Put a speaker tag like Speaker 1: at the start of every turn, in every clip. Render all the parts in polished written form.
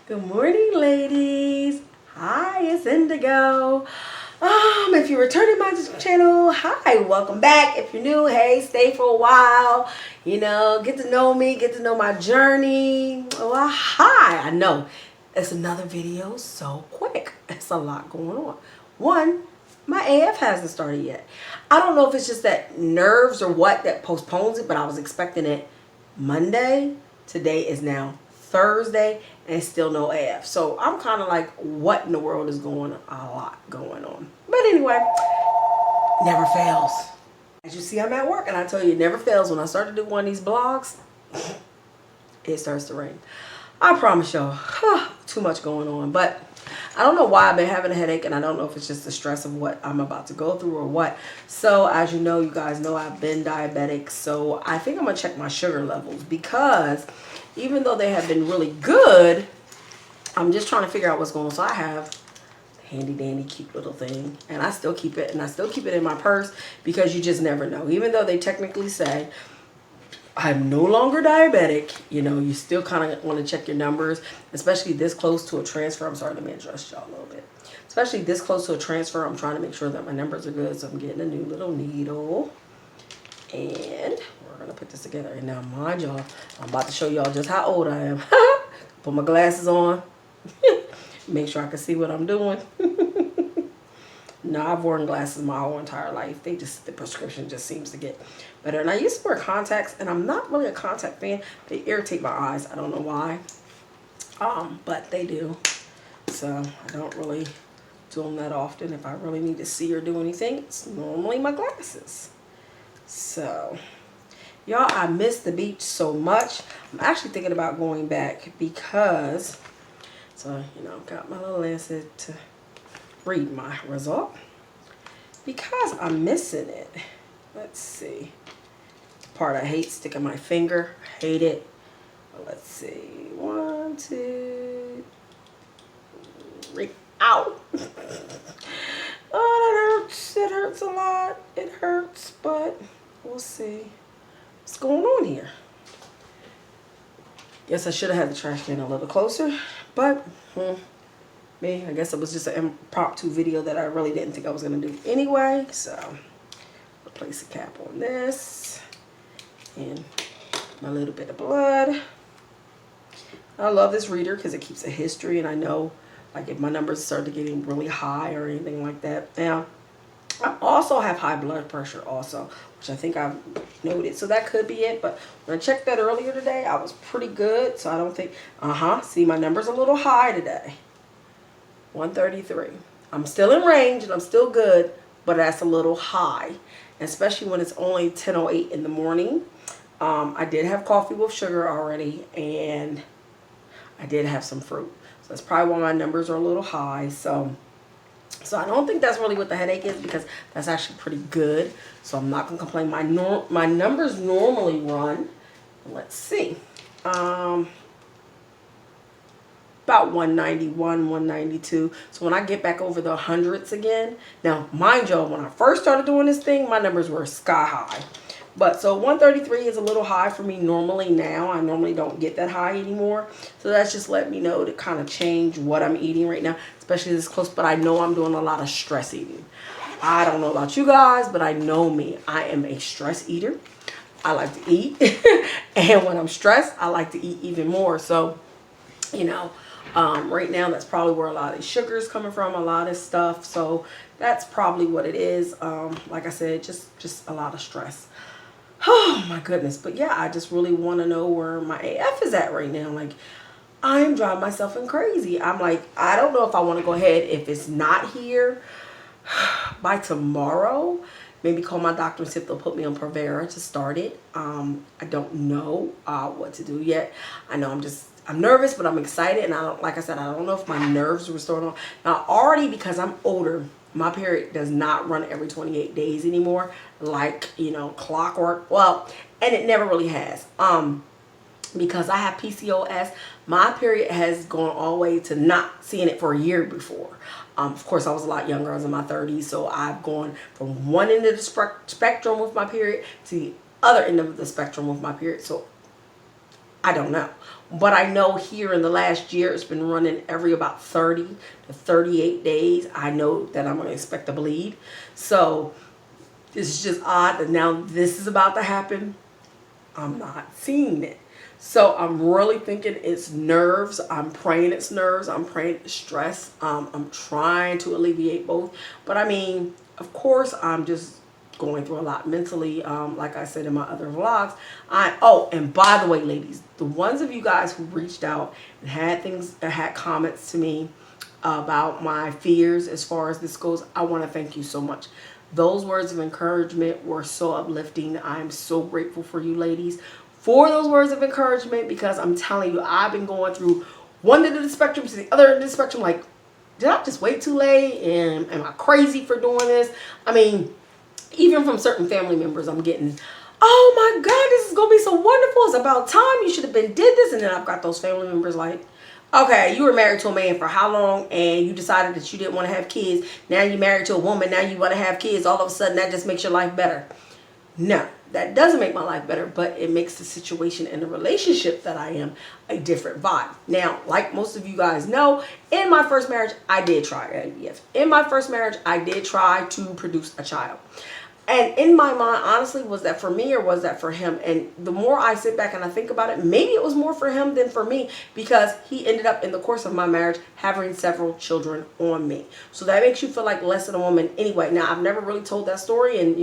Speaker 1: Good morning, ladies. Hi, it's Indigo. If you're returning my channel, hi, welcome back. If you're new, hey, stay for a while. Get to know me, get to know my journey. Well, hi. I know it's another video so quick. It's a lot going on. One, my AF hasn't started yet. I don't know if it's just that nerves or what that postpones it, but I was expecting it Monday. Today is now Thursday and still no AF. So I'm kind of like, what in the world is going on? A lot going on. But anyway, never fails. As you see, I'm at work and I tell you, it never fails. When I start to do one of these blogs, it starts to rain. I promise y'all, too much going on. But I don't know why I've been having a headache, and I don't know if it's just the stress of what I'm about to go through or what. So as you know, you guys know I've been diabetic. So I think I'm going to check my sugar levels, because even though they have been really good, I'm just trying to figure out what's going on. So I have a handy dandy cute little thing, and I still keep it, and I still keep it in my purse, because you just never know. Even though they technically say I'm no longer diabetic, you still kind of want to check your numbers, especially this close to a transfer. I'm sorry, let me adjust y'all a little bit. Especially this close to a transfer, I'm trying to make sure that my numbers are good. So I'm getting a new little needle, and we're going to put this together. And now, mind y'all, I'm about to show y'all just how old I am. Put my glasses on, make sure I can see what I'm doing. No, I've worn glasses my whole entire life. The prescription just seems to get better. And I used to wear contacts, and I'm not really a contact fan. They irritate my eyes. I don't know why. But they do. So I don't really do them that often. If I really need to see or do anything, it's normally my glasses. So, y'all, I miss the beach so much. I'm actually thinking about going back because, got my little lancet to read my result, because I'm missing it. Let's see. The part I hate, sticking my finger. Hate it. Let's see. 1, 2, 3. Ow! Oh, that hurts. It hurts a lot. It hurts, but we'll see what's going on here. Guess I should have had the trash can a little closer, but I guess it was just an impromptu video that I really didn't think I was going to do anyway. So, replace the cap on this. And my little bit of blood. I love this reader because it keeps a history, and I know, like, if my numbers start getting really high or anything like that. Now, I also have high blood pressure also, which I think I've noted. So that could be it. But when I checked that earlier today, I was pretty good. So I don't think, see, my number's a little high today. 133. I'm still in range and I'm still good, but that's a little high, especially when it's only 10:08 in the morning. I did have coffee with sugar already, and I did have some fruit. So that's probably why my numbers are a little high. So I don't think that's really what the headache is, because that's actually pretty good. So I'm not going to complain. My numbers normally run, let's see, about 191, 192. So when I get back over the hundreds again, now mind you, when I first started doing this thing, my numbers were sky high. But so 133 is a little high for me normally now. I normally don't get that high anymore. So that's just let me know to kind of change what I'm eating right now, especially this close. But I know I'm doing a lot of stress eating. I don't know about you guys, but I know me. I am a stress eater. I like to eat. And when I'm stressed, I like to eat even more. So, right now, that's probably where a lot of the sugar is coming from, a lot of stuff. So that's probably what it is. Like I said, just a lot of stress. Oh my goodness. But yeah, I just really want to know where my AF is at right now. Like, I'm driving myself crazy. I'm like, I don't know if I want to go ahead, if it's not here by tomorrow, maybe call my doctor and see if they'll put me on Provera to start it. I don't know what to do yet. I know I'm nervous, but I'm excited. And like I said, I don't know if my nerves are restored on. Now, already, because I'm older, my period does not run every 28 days anymore, like, clockwork. Well, and it never really has. Because I have PCOS, my period has gone all the way to not seeing it for a year before. Of course, I was a lot younger. I was in my 30s, so I've gone from one end of the spectrum with my period to the other end of the spectrum with my period. So I don't know. But I know here in the last year, it's been running every about 30 to 38 days. I know that I'm going to expect a bleed. So this is just odd that now this is about to happen. I'm not seeing it. So I'm really thinking it's nerves. I'm praying it's nerves. I'm praying it's stress. I'm trying to alleviate both. But I mean, of course, I'm just going through a lot mentally. Like I said in my other vlogs. And by the way, ladies, the ones of you guys who reached out and had comments to me about my fears as far as this goes, I want to thank you so much. Those words of encouragement were so uplifting. I'm so grateful for you ladies for those words of encouragement, because I'm telling you, I've been going through one end of the spectrum to the other end of the spectrum. Like, did I just wait too late? And am I crazy for doing this? I mean, even from certain family members, I'm getting, oh my God, this is going to be so wonderful. It's about time. You should have did this. And then I've got those family members like, okay, you were married to a man for how long, and you decided that you didn't want to have kids. Now you're married to a woman. Now you want to have kids. All of a sudden, that just makes your life better. No, that doesn't make my life better, but it makes the situation in the relationship that I am a different vibe. Now, like most of you guys know, in my first marriage, I did try IVF. In my first marriage, I did try to produce a child. And in my mind, honestly, was that for me or was that for him? And the more I sit back and I think about it, maybe it was more for him than for me, because he ended up in the course of my marriage having several children on me. So that makes you feel like less than a woman anyway. Now, I've never really told that story, and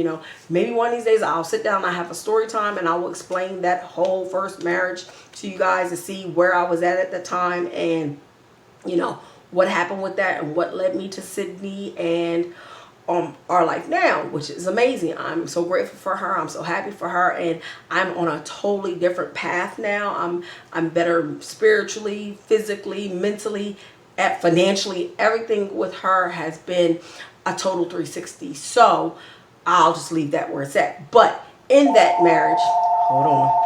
Speaker 1: maybe one of these days I'll sit down and I have a story time and I will explain that whole first marriage to you guys to see where I was at the time, and what happened with that and what led me to Sydney and our life now, which is amazing. I'm so grateful for her. I'm so happy for her, and I'm on a totally different path now. I'm better spiritually, physically, mentally, financially. Everything with her has been a total 360. So I'll just leave that where it's at. But in that marriage, hold on.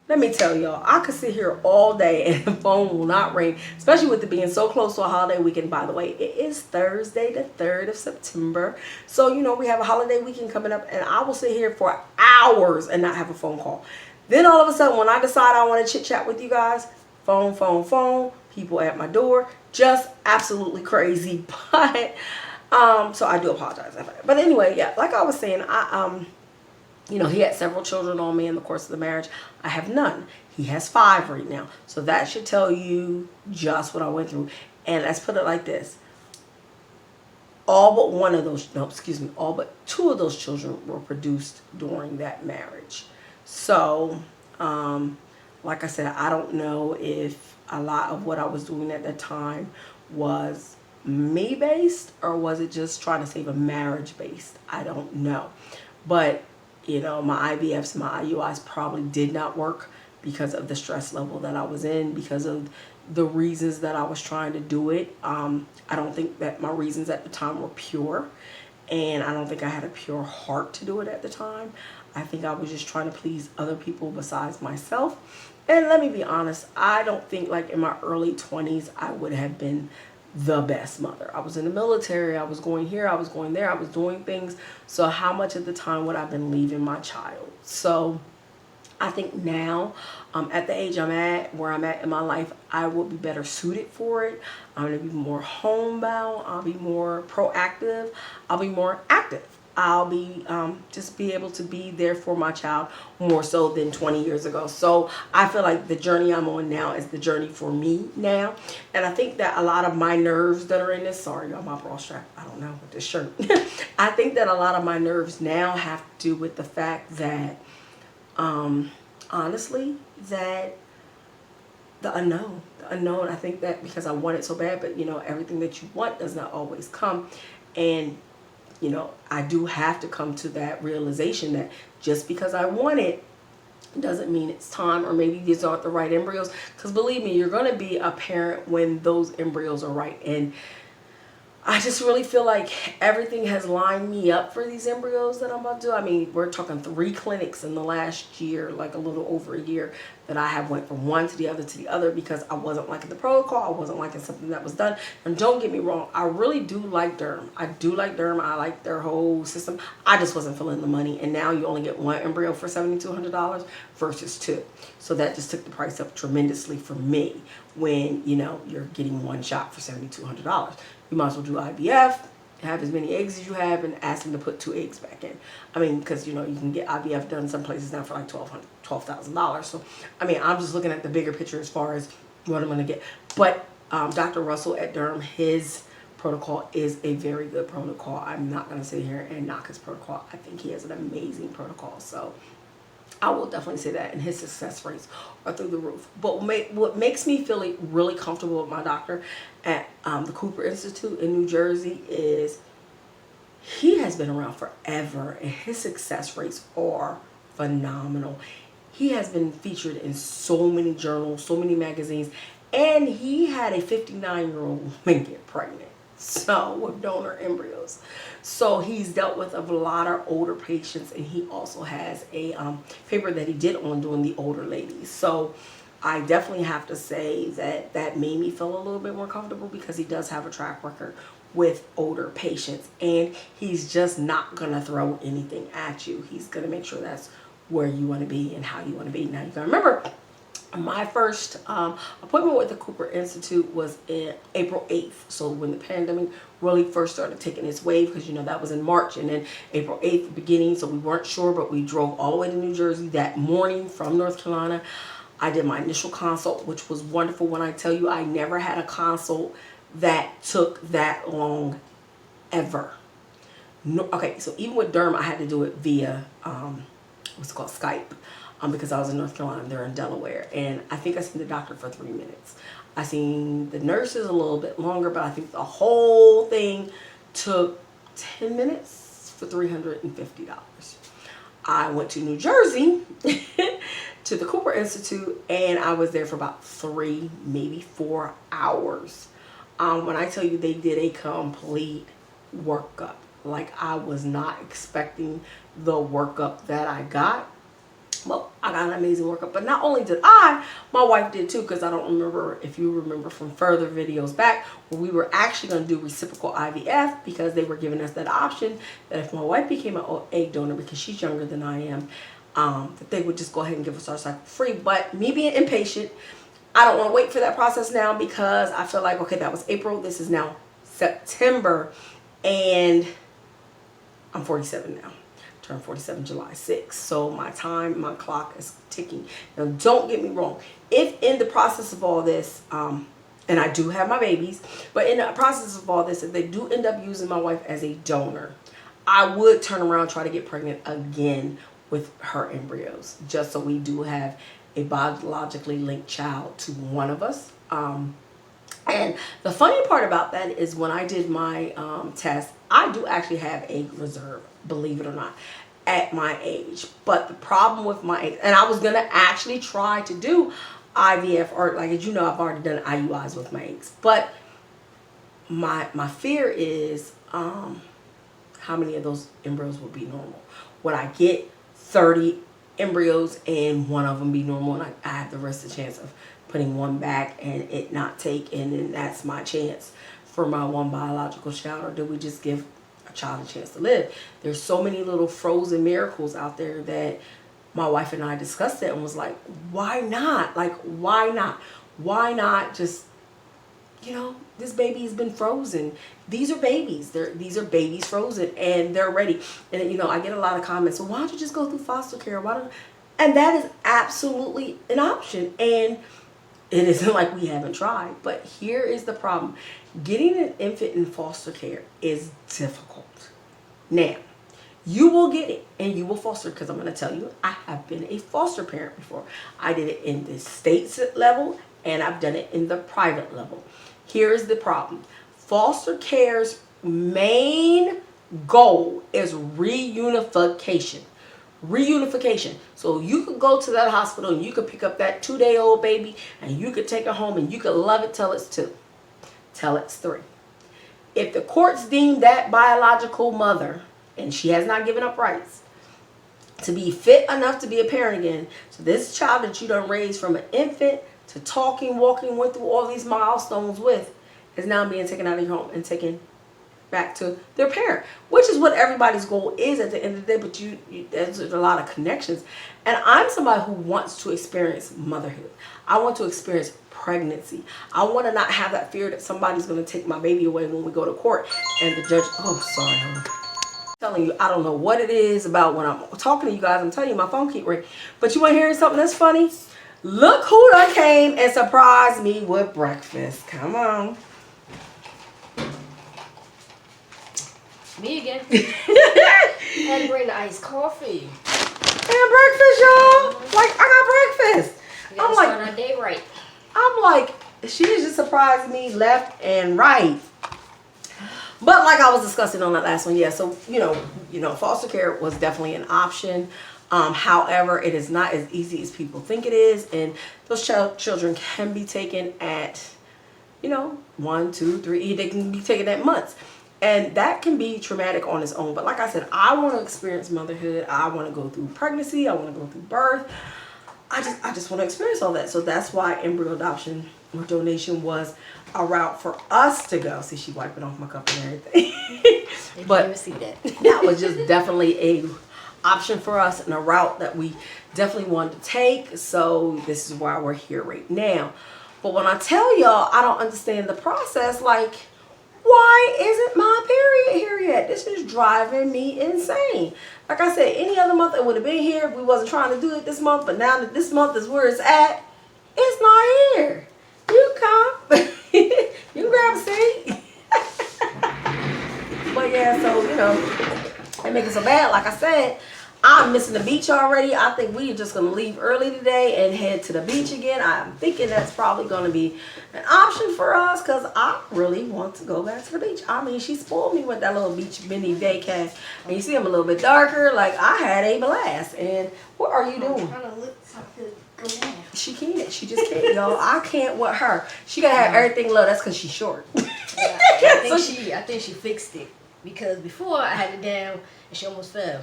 Speaker 1: Let me tell y'all, I could sit here all day and the phone will not ring, especially with it being so close to a holiday weekend. By the way, it is Thursday, the 3rd of September. So, we have a holiday weekend coming up, and I will sit here for hours and not have a phone call. Then all of a sudden, when I decide I want to chit chat with you guys, phone, people at my door, just absolutely crazy. But, so I do apologize. But anyway, yeah, like I was saying, he had several children on me in the course of the marriage. I have none. He has 5 right now. So that should tell you just what I went through. And let's put it like this. All but 2 of those children were produced during that marriage. So, like I said, I don't know if a lot of what I was doing at that time was me based, or was it just trying to save a marriage based? I don't know. But my IVFs, my IUIs probably did not work because of the stress level that I was in, because of the reasons that I was trying to do it. I don't think that my reasons at the time were pure, and I don't think I had a pure heart to do it at the time. I think I was just trying to please other people besides myself. And let me be honest, I don't think like in my early 20s I would have been the best mother. I was in the military, I was going here, I was going there, I was doing things. So how much of the time would I have been leaving my child? So I think now, at the age I'm at, where I'm at in my life, I will be better suited for it. I'm going to be more homebound. I'll be more proactive. I'll be more active. I'll be just be able to be there for my child more so than 20 years ago. So I feel like the journey I'm on now is the journey for me now. And I think that a lot of my nerves that are in this, sorry y'all, my bra strap, I don't know, with this shirt. I think that a lot of my nerves now have to do with the fact that, honestly, that the unknown. I think that because I want it so bad, but everything that you want does not always come. And I do have to come to that realization that just because I want it doesn't mean it's time, or maybe these aren't the right embryos. Because believe me, you're going to be a parent when those embryos are right. And I just really feel like everything has lined me up for these embryos that I'm about to do. I mean, we're talking 3 clinics in the last year, like a little over a year, that I have went from one to the other because I wasn't liking the protocol. I wasn't liking something that was done. And don't get me wrong, I really do like Derm. I do like Derm. I like their whole system. I just wasn't feeling the money. And now you only get one embryo for $7,200 versus two. So that just took the price up tremendously for me when, you know, you're getting one shot for $7,200. You might as well do IVF, have as many eggs as you have, and ask them to put 2 eggs back in. I mean, because, you know, you can get IVF done some places now for like $12,000. So, I mean, I'm just looking at the bigger picture as far as what I'm going to get. But Dr. Russell at Derm, his protocol is a very good protocol. I'm not going to sit here and knock his protocol. I think he has an amazing protocol. So I will definitely say that, and his success rates are through the roof. But what makes me feel really comfortable with my doctor at the Cooper Institute in New Jersey is he has been around forever, and his success rates are phenomenal. He has been featured in so many journals, so many magazines, and he had a 59-year-old woman get pregnant. So, with donor embryos. So he's dealt with a lot of older patients, and he also has a paper that he did on doing the older ladies. So I definitely have to say that made me feel a little bit more comfortable, because he does have a track record with older patients, and he's just not gonna throw anything at you. He's gonna make sure that's where you want to be and how you want to be. Now you gotta remember, my first appointment with the Cooper Institute was in April 8th. So when the pandemic really first started taking its wave, because, you know, that was in March, and then April 8th beginning, so we weren't sure, but we drove all the way to New Jersey that morning from North Carolina. I did my initial consult, which was wonderful. When I tell you, I never had a consult that took that long ever. No, okay, so even with Derm, I had to do it via what's it called, Skype. Because I was in North Carolina, they're in Delaware, and I think I seen the doctor for 3 minutes. I seen the nurses a little bit longer, but I think the whole thing took 10 minutes for $350. I went to New Jersey to the Cooper Institute, and I was there for about 3, maybe 4 hours. When I tell you, they did a complete workup. Like, I was not expecting the workup that I got. Well, I got an amazing workup, but not only did I, my wife did too, because I don't remember if you remember from further videos back where we were actually going to do reciprocal IVF, because they were giving us that option that if my wife became an egg donor, because she's younger than I am, that they would just go ahead and give us our cycle free. But me being impatient, I don't want to wait for that process now, because I feel like, okay, that was April, this is now September, and I'm 47 now. Turned 47 July 6th. So my clock is ticking. Now, don't get me wrong. If in the process of all this, and I do have my babies, but in the process of all this, if they do end up using my wife as a donor, I would turn around and try to get pregnant again with her embryos, just so we do have a biologically linked child to one of us. And the funny part about that is, when I did my test, I do actually have egg reserve, believe it or not, at my age. But the problem with my egg, and I was going to actually try to do IVF, or, like, as you know, I've already done IUIs with my eggs. But my fear is how many of those embryos will be normal. When I get 30 embryos and one of them be normal, and I have the rest of the chance of putting one back and it not take, and then that's my chance for my one biological child? Or do we just give a child a chance to live? There's so many little frozen miracles out there that my wife and I discussed it and was like, why not? Like, why not? Why not just, you know, this baby has been frozen. These are babies. These are babies frozen, and they're ready. And, you know, I get a lot of comments, so why don't you just go through foster care? Why don't? And that is absolutely an option. And it isn't like we haven't tried. But here is the problem. Getting an infant in foster care is difficult. Now, you will get it and you will foster, because I'm going to tell you, I have been a foster parent before. I did it in the state level, and I've done it in the private level. Here's the problem. Foster care's main goal is reunification. Reunification. So you could go to that hospital and you could pick up that 2-day-old baby and you could take it home and you could love it till it's 2, till it's 3. If the courts deem that biological mother, and she has not given up rights, to be fit enough to be a parent again. So this child that you done raised from an infant to talking, walking, went through all these milestones with, is now being taken out of your home and taken back to their parent, which is what everybody's goal is at the end of the day. But there's a lot of connections, and I'm somebody who wants to experience motherhood. I want to experience pregnancy. I want to not have that fear that somebody's going to take my baby away when we go to court and the judge. Oh, sorry, honey. I'm telling you, I don't know what it is about when I'm talking to you guys. I'm telling you, my phone keep ringing. But you want to hear something that's funny? Look who done came and surprised me with breakfast. Come on.
Speaker 2: Me again. Had to bring the iced coffee.
Speaker 1: And breakfast, y'all. Like, I got breakfast.
Speaker 2: I'm like, start our day right.
Speaker 1: I'm like, she just surprised me left and right. But like I was discussing on that last one, yeah. So you know, foster care was definitely an option. However, it is not as easy as people think it is, and those children can be taken at, 1, 2, 3. They can be taken at months. And that can be traumatic on its own. But like I said, I want to experience motherhood. I want to go through pregnancy. I want to go through birth. I just want to experience all that. So that's why embryo adoption or donation was a route for us to go. See, she wiping off my cup and everything. But
Speaker 2: you see that.
Speaker 1: That was just definitely a option for us and a route that we definitely wanted to take. So this is why we're here right now. But when I tell y'all I don't understand the process, like, why isn't my period here yet? This is driving me insane. Like I said, any other month it would have been here if we wasn't trying to do it this month. But now that this month is where it's at, it's not here. You come. You grab a seat. But yeah, so, it makes it so bad. Like I said, I'm missing the beach already. I think we're just going to leave early today and head to the beach again. I'm thinking that's probably going to be an option for us because I really want to go back to the beach. I mean, she spoiled me with that little beach mini vacay. And you see I'm a little bit darker. Like, I had a blast. And what are you doing?
Speaker 2: I'm trying to look something good.
Speaker 1: She can't. She just can't, y'all. I can't with her. She got to have everything low. That's because she's short.
Speaker 2: Yeah, I think she fixed it. Because before I had it down and she almost fell.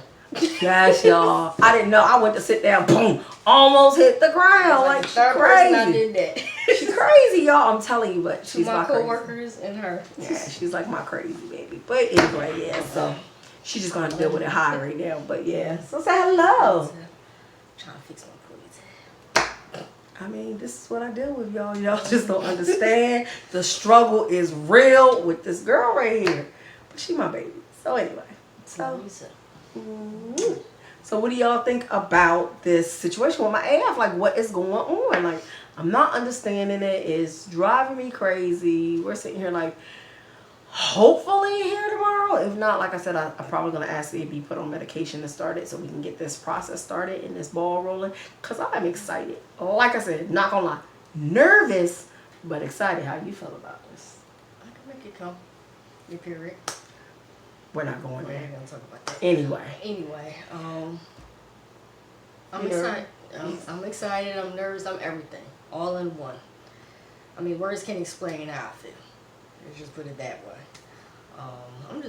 Speaker 1: Gosh, y'all. I didn't know. I went to sit down, boom, almost hit the ground. Like, she's crazy.
Speaker 2: I did that.
Speaker 1: She's crazy, y'all. I'm telling you, but she's
Speaker 2: my
Speaker 1: co-workers
Speaker 2: and her.
Speaker 1: Yeah, she's like my crazy baby. But anyway, yeah, so she's just going to deal with it high right now. But yeah, so say hello.
Speaker 2: I'm trying to fix my ponytail.
Speaker 1: I mean, this is what I deal with, y'all. Y'all just don't understand. The struggle is real with this girl right here. But she my baby. So anyway, so what do y'all think about this situation with my AF? Like, what is going on? Like, I'm not understanding it. It's driving me crazy. We're sitting here like, hopefully here tomorrow. If not, like I said, I'm probably going to ask to be put on medication to start it so we can get this process started and this ball rolling. Because I'm excited. Like I said, not going to lie. Nervous, but excited. How you feel about this?
Speaker 2: I can make it come. Your period.
Speaker 1: We're not going
Speaker 2: We're
Speaker 1: there.
Speaker 2: not going to talk about that.
Speaker 1: Anyway,
Speaker 2: I'm excited. I'm excited. I'm nervous. I'm everything. All in one. I mean, words can't explain how I feel. Let's just put it that way. I'm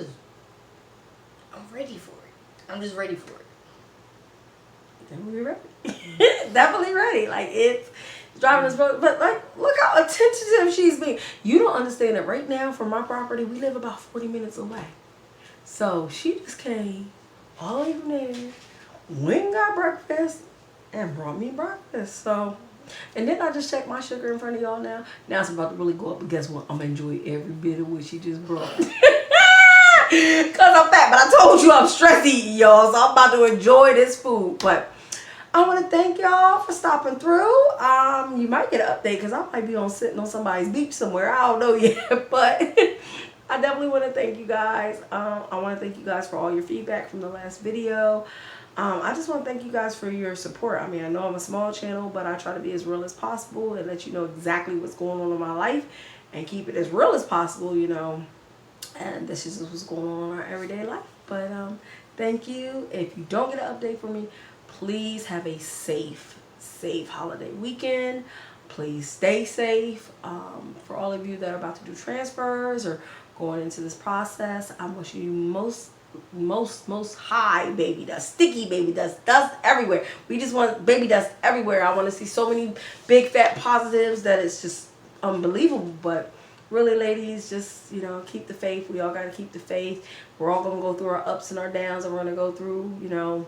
Speaker 2: ready for it. I'm just ready for it.
Speaker 1: Definitely ready. Definitely ready. Like, it's driving us both. But like, look how attentive she's being. You don't understand that right now from my property, we live about 40 minutes away. So she just came all the way from there, went and got breakfast, and brought me breakfast. So, and then I just checked my sugar in front of y'all now. Now it's about to really go up. But guess what? I'm going to enjoy every bit of what she just brought. Because I'm fat. But I told you I'm stress eating, y'all. So I'm about to enjoy this food. But I want to thank y'all for stopping through. You might get an update because I might be sitting on somebody's beach somewhere. I don't know yet. But I definitely want to thank you guys. I want to thank you guys for all your feedback from the last video. I just want to thank you guys for your support. I mean, I know I'm a small channel, but I try to be as real as possible and let you know exactly what's going on in my life and keep it as real as possible, And this is what's going on in our everyday life. But thank you. If you don't get an update from me, please have a safe holiday weekend. Please stay safe. For all of you that are about to do transfers or going into this process, I'm wishing you most most high baby dust, sticky baby dust everywhere. We just want baby dust everywhere. I want to see so many big fat positives that it's just unbelievable. But really, ladies, just, you know, keep the faith. We all got to keep the faith. We're all going to go through our ups and our downs, and we're going to go through, you know,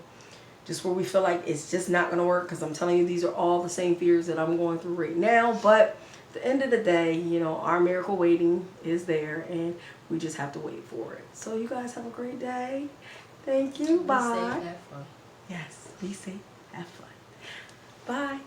Speaker 1: just where we feel like it's just not going to work, because I'm telling you, these are all the same fears that I'm going through right now. But at the end of the day, you know, our miracle waiting is there, and we just have to wait for it. So you guys have a great day. Thank you. Bye.
Speaker 2: Be safe, have fun.
Speaker 1: Yes, be safe, have fun. Bye.